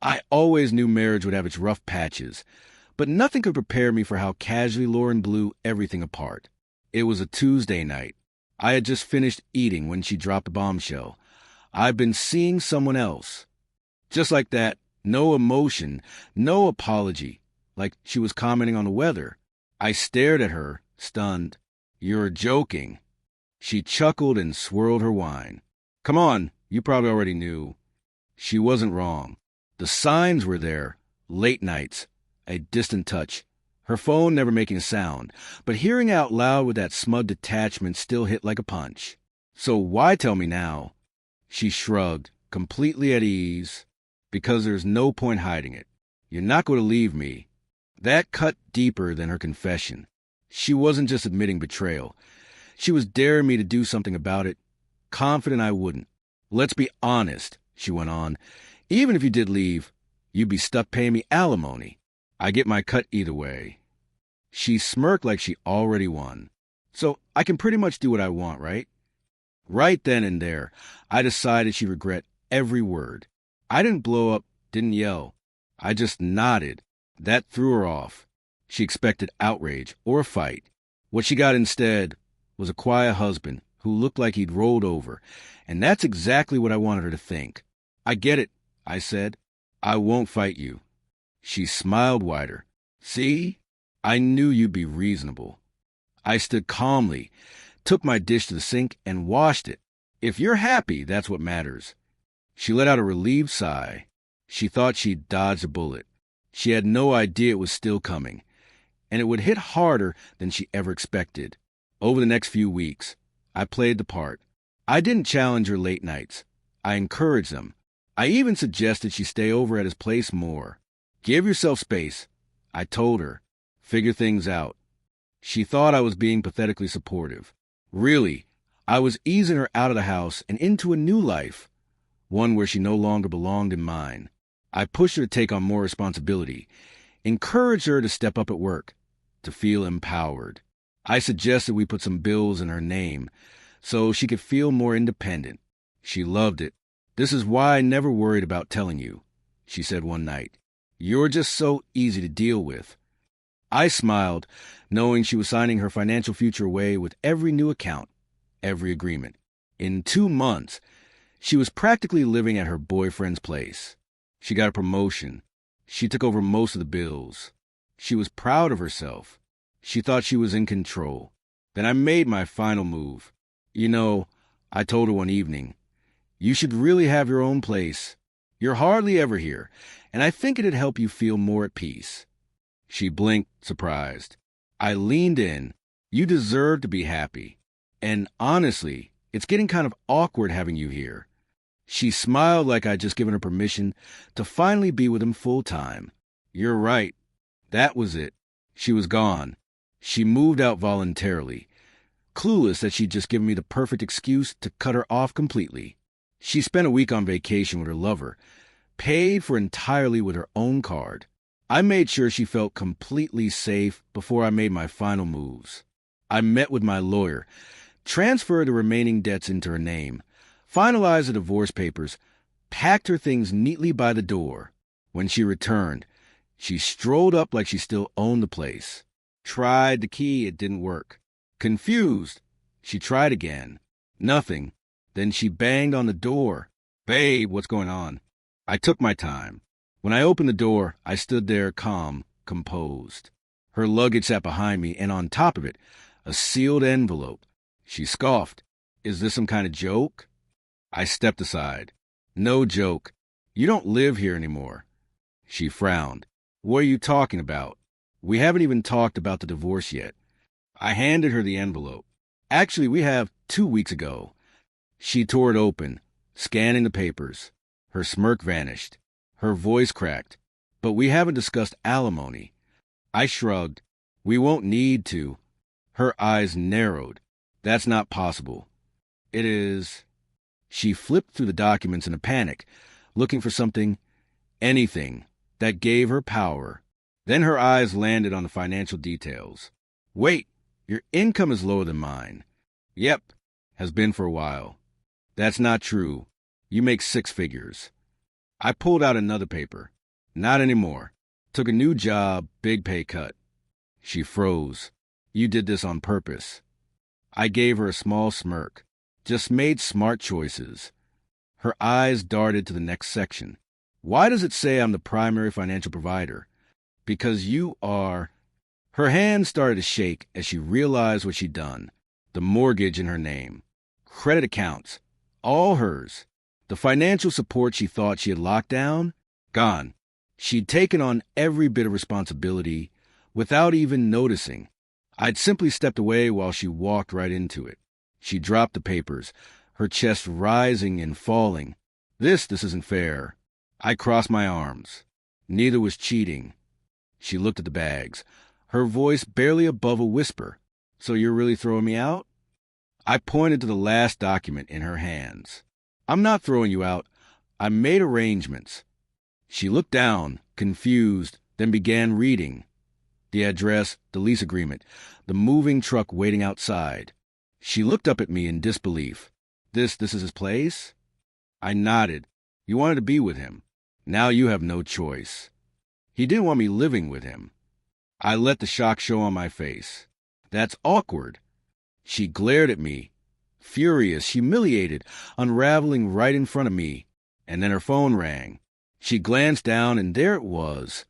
I always knew marriage would have its rough patches, but nothing could prepare me for how casually Lauren blew everything apart. It was a Tuesday night. I had just finished eating when she dropped a bombshell. I've been seeing someone else. Just like that, no emotion, no apology, like she was commenting on the weather. I stared at her, stunned. "You're joking." She chuckled and swirled her wine. "Come on, you probably already knew." She wasn't wrong. The signs were there. Late nights, a distant touch, her phone never making a sound, but hearing out loud with that smug detachment still hit like a punch. "So why tell me now?" She shrugged, completely at ease. "Because there's no point hiding it. You're not going to leave me." That cut deeper than her confession. She wasn't just admitting betrayal. She was daring me to do something about it, confident I wouldn't. "Let's be honest," she went on. "Even if you did leave, you'd be stuck paying me alimony. I get my cut either way." She smirked like she already won. "So I can pretty much do what I want, right?" Right then and there, I decided she'd regret every word. I didn't blow up, didn't yell. I just nodded. That threw her off. She expected outrage or a fight. What she got instead was a quiet husband who looked like he'd rolled over, and that's exactly what I wanted her to think. "I get it," I said. "I won't fight you." She smiled wider. "See? I knew you'd be reasonable." I stood calmly, took my dish to the sink, and washed it. "If you're happy, that's what matters." She let out a relieved sigh. She thought she'd dodged a bullet. She had no idea it was still coming, and it would hit harder than she ever expected. Over the next few weeks, I played the part. I didn't challenge her late nights. I encouraged them. I even suggested she stay over at his place more. "Give yourself space," I told her. "Figure things out." She thought I was being pathetically supportive. Really, I was easing her out of the house and into a new life, one where she no longer belonged in mine. I pushed her to take on more responsibility, encouraged her to step up at work, to feel empowered. I suggested we put some bills in her name so she could feel more independent. She loved it. "This is why I never worried about telling you," she said one night. "You're just so easy to deal with." I smiled, knowing she was signing her financial future away with every new account, every agreement. In 2 months, she was practically living at her boyfriend's place. She got a promotion. She took over most of the bills. She was proud of herself. She thought she was in control. Then I made my final move. "You know," I told her one evening, "you should really have your own place. You're hardly ever here, and I think it'd help you feel more at peace." She blinked, surprised. I leaned in. "You deserve to be happy. And honestly, it's getting kind of awkward having you here." She smiled like I'd just given her permission to finally be with him full time. "You're right." That was it. She was gone. She moved out voluntarily, clueless that she'd just given me the perfect excuse to cut her off completely. She spent a week on vacation with her lover, paid for entirely with her own card. I made sure she felt completely safe before I made my final moves. I met with my lawyer, transferred the remaining debts into her name, finalized the divorce papers, packed her things neatly by the door. When she returned, she strolled up like she still owned the place. Tried the key, it didn't work. Confused, she tried again. Nothing. Then she banged on the door. "Babe, what's going on?" I took my time. When I opened the door, I stood there calm, composed. Her luggage sat behind me, and on top of it, a sealed envelope. She scoffed. "Is this some kind of joke?" I stepped aside. "No joke. You don't live here anymore." She frowned. "What are you talking about? We haven't even talked about the divorce yet." I handed her the envelope. "Actually, we have 2 weeks ago." She tore it open, scanning the papers. Her smirk vanished. Her voice cracked. "But we haven't discussed alimony." I shrugged. "We won't need to." Her eyes narrowed. "That's not possible." "It is." She flipped through the documents in a panic, looking for something, anything, that gave her power. Then her eyes landed on the financial details. "Wait, your income is lower than mine." "Yep, has been for a while." "That's not true. You make 6 figures." I pulled out another paper. Not anymore. Took a new job, big pay cut. She froze. You did this on purpose. I gave her a small smirk. Just made smart choices. Her eyes darted to the next section. Why does it say I'm the primary financial provider? Because you are. Her hand started to shake as she realized what she'd done. The mortgage in her name. Credit accounts. All hers. The financial support she thought she had locked down? Gone. She'd taken on every bit of responsibility without even noticing. I'd simply stepped away while she walked right into it. She dropped the papers, her chest rising and falling. This isn't fair. I crossed my arms. Neither was cheating. She looked at the bags, her voice barely above a whisper. So you're really throwing me out? I pointed to the last document in her hands. I'm not throwing you out. I made arrangements. She looked down, confused, then began reading. The address, the lease agreement, the moving truck waiting outside. She looked up at me in disbelief. This is his place? I nodded. You wanted to be with him. Now you have no choice. He didn't want me living with him. I let the shock show on my face. That's awkward. She glared at me, furious, humiliated, unraveling right in front of me. And then her phone rang. She glanced down, and there it was.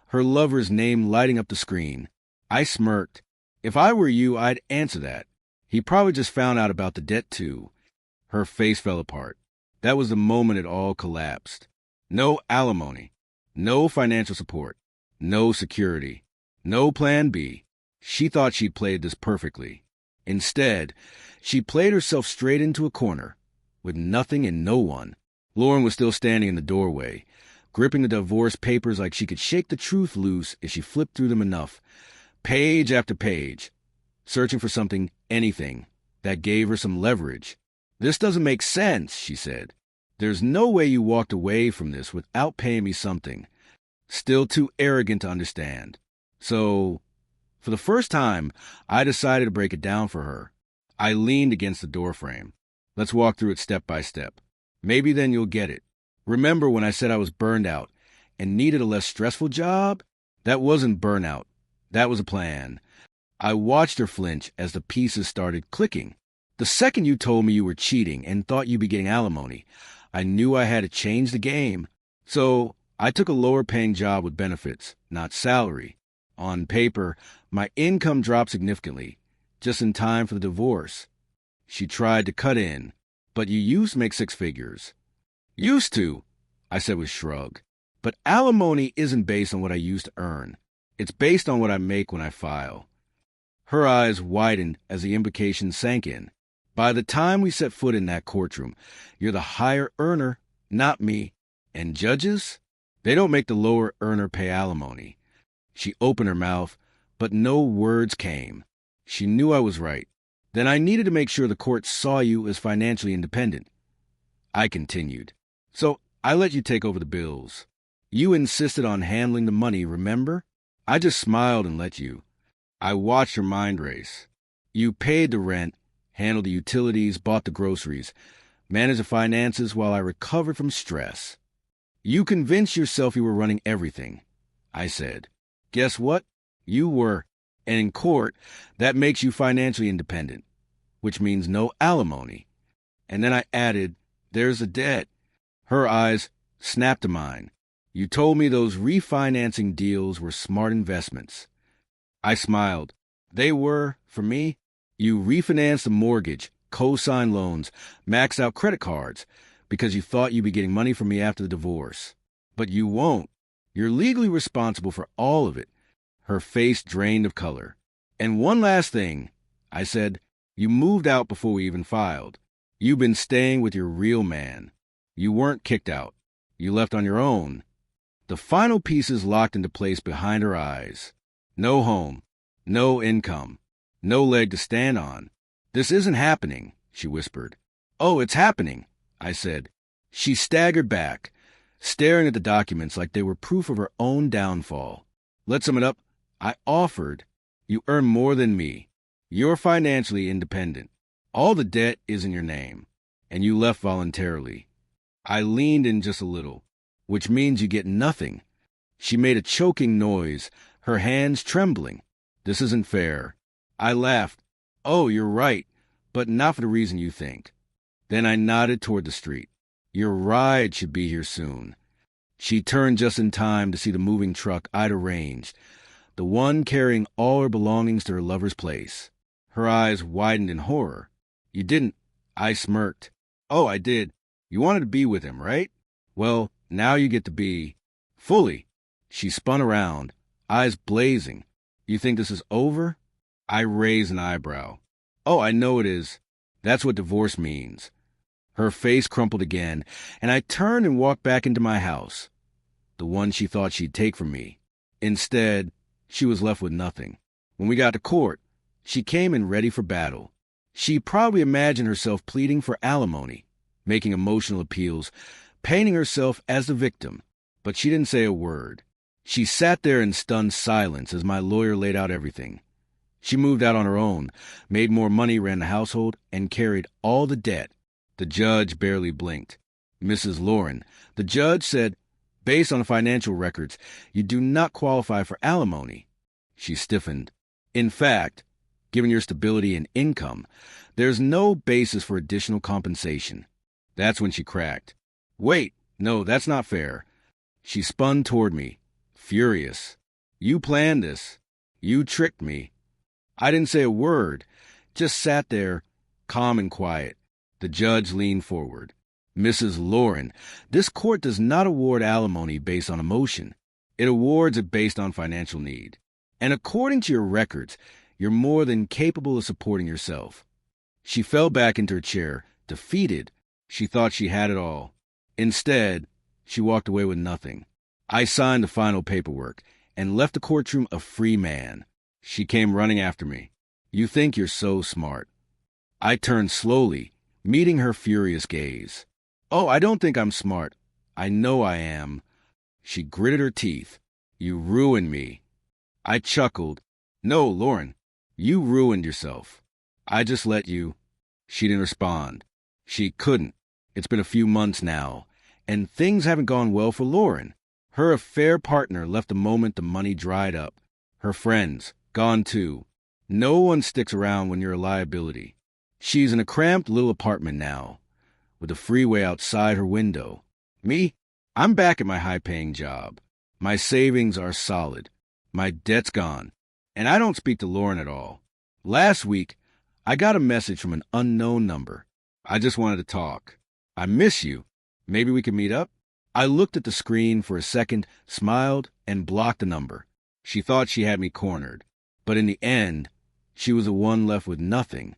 Her lover's name lighting up the screen. I smirked. If I were you, I'd answer that. He probably just found out about the debt, too. Her face fell apart. That was the moment it all collapsed. No alimony. No financial support. No security. No plan B. She thought she'd played this perfectly. Instead, she played herself straight into a corner, with nothing and no one. Lauren was still standing in the doorway, gripping the divorce papers like she could shake the truth loose if she flipped through them enough, page after page, searching for something, anything, that gave her some leverage. This doesn't make sense, she said. There's no way you walked away from this without paying me something. Still too arrogant to understand. So, for the first time, I decided to break it down for her. I leaned against the doorframe. Let's walk through it step by step. Maybe then you'll get it. Remember when I said I was burned out and needed a less stressful job? That wasn't burnout. That was a plan. I watched her flinch as the pieces started clicking. The second you told me you were cheating and thought you'd be getting alimony, I knew I had to change the game. So I took a lower-paying job with benefits, not salary. On paper, my income dropped significantly, just in time for the divorce. She tried to cut in. But you used to make six figures. Used to, I said with a shrug. But alimony isn't based on what I used to earn. It's based on what I make when I file. Her eyes widened as the implication sank in. By the time we set foot in that courtroom, you're the higher earner, not me. And judges? They don't make the lower earner pay alimony. She opened her mouth, but no words came. She knew I was right. Then I needed to make sure the court saw you as financially independent. I continued. So I let you take over the bills. You insisted on handling the money, remember? I just smiled and let you. I watched her mind race. You paid the rent, handled the utilities, bought the groceries, managed the finances while I recovered from stress. You convinced yourself you were running everything. I said. Guess what? You were. And in court, that makes you financially independent, which means no alimony. And then I added, there's a debt. Her eyes snapped to mine. You told me those refinancing deals were smart investments. I smiled. They were, for me. You refinanced the mortgage, co-sign loans, maxed out credit cards, because you thought you'd be getting money from me after the divorce. But you won't. You're legally responsible for all of it. Her face drained of color. And one last thing, I said, you moved out before we even filed. You've been staying with your real man. You weren't kicked out. You left on your own. The final pieces locked into place behind her eyes. No home, no income, no leg to stand on. This isn't happening, she whispered. Oh, it's happening, I said. She staggered back, staring at the documents like they were proof of her own downfall. Let's sum it up. I offered. You earn more than me. You're financially independent. All the debt is in your name, and you left voluntarily. I leaned in just a little, which means you get nothing. She made a choking noise, her hands trembling. This isn't fair. I laughed. Oh, you're right, but not for the reason you think. Then I nodded toward the street. Your ride should be here soon. She turned just in time to see the moving truck I'd arranged, the one carrying all her belongings to her lover's place. Her eyes widened in horror. You didn't. I smirked. Oh, I did. You wanted to be with him, right? Well, now you get to be. Fully. She spun around, eyes blazing. You think this is over? I raised an eyebrow. Oh, I know it is. That's what divorce means. Her face crumpled again, and I turned and walked back into my house, the one she thought she'd take from me. Instead, she was left with nothing. When we got to court, she came in ready for battle. She probably imagined herself pleading for alimony, making emotional appeals, painting herself as the victim. But she didn't say a word. She sat there in stunned silence as my lawyer laid out everything. She moved out on her own, made more money, ran the household, and carried all the debt. The judge barely blinked. Mrs. Lauren, the judge said, based on the financial records, you do not qualify for alimony. She stiffened. In fact, given your stability and income, there's no basis for additional compensation. That's when she cracked. Wait, no, that's not fair. She spun toward me, furious. You planned this. You tricked me. I didn't say a word, just sat there, calm and quiet. The judge leaned forward. Mrs. Lauren, this court does not award alimony based on emotion. It awards it based on financial need. And according to your records, you're more than capable of supporting yourself. She fell back into her chair, defeated. She thought she had it all. Instead, she walked away with nothing. I signed the final paperwork and left the courtroom a free man. She came running after me. You think you're so smart. I turned slowly, meeting her furious gaze. Oh, I don't think I'm smart. I know I am. She gritted her teeth. You ruined me. I chuckled. No, Lauren, you ruined yourself. I just let you. She didn't respond. She couldn't. It's been a few months now, and things haven't gone well for Lauren. Her affair partner left the moment the money dried up. Her friends, gone too. No one sticks around when you're a liability. She's in a cramped little apartment now, with a freeway outside her window. Me? I'm back at my high-paying job. My savings are solid. My debt's gone. And I don't speak to Lauren at all. Last week, I got a message from an unknown number. I just wanted to talk. I miss you. Maybe we can meet up? I looked at the screen for a second, smiled, and blocked the number. She thought she had me cornered. But in the end, she was the one left with nothing.